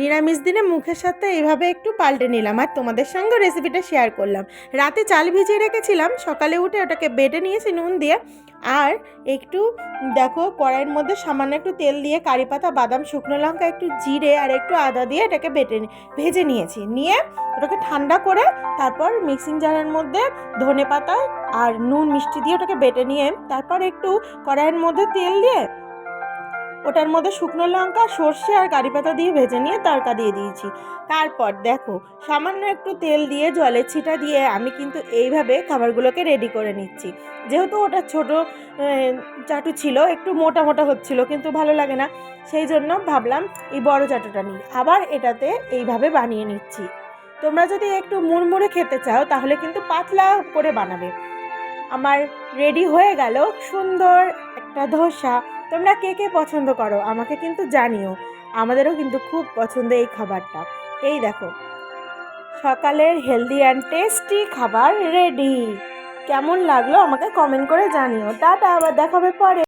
নিরামিষ দিনে মুখের সাথে এইভাবে একটু পাল্টে নিলাম আর তোমাদের সঙ্গে রেসিপিটা শেয়ার করলাম। রাতে চাল ভিজিয়ে রেখেছিলাম, সকালে উঠে ওটাকে বেটে নিয়েছি নুন দিয়ে। আর একটু দেখো কড়াইয়ের মধ্যে সামান্য একটু তেল দিয়ে কারি পাতা, বাদাম, শুকনো লঙ্কা, একটু জিরে আর একটু আদা দিয়ে এটাকে ভেজে নিয়েছি। নিয়ে ওটাকে ঠান্ডা করে তারপর মিক্সিং জারের মধ্যে ধনে পাতা আর নুন মিষ্টি দিয়ে ওটাকে বেটে নিয়ে তারপর একটু কড়াইয়ের মধ্যে তেল দিয়ে ওটার মধ্যে শুকনো লঙ্কা, সর্ষে আর কারি পাতা দিয়ে ভেজে নিয়ে তড়কা দিয়ে দিয়েছি। তারপর দেখো সামান্য একটু তেল দিয়ে জলের ছিটা দিয়ে আমি কিন্তু এইভাবে খাবারগুলোকে রেডি করে নিচ্ছি। যেহেতু ওটা ছোট চাটু ছিল, একটু মোটা মোটা হচ্ছিল, কিন্তু ভালো লাগে না, সেই জন্য ভাবলাম এই বড় চাটুটা নিই। আবার এটাতে এইভাবে বানিয়ে নিচ্ছি। তোমরা যদি একটু মুড়মুড়ে খেতে চাও তাহলে কিন্তু পাতলা করে বানাবে। আমার রেডি হয়ে গেল সুন্দর একটা ধোসা। তোমরা কে কে পছন্দ করো আমাকে কিন্তু জানিও, আমাদেরও কিন্তু খুব পছন্দ এই খাবারটা। এই দেখো সকালের হেলদি অ্যান্ড টেস্টি খাবার রেডি। কেমন লাগলো আমাকে কমেন্ট করে জানিও। টাটা, আবার দেখাবে পরে।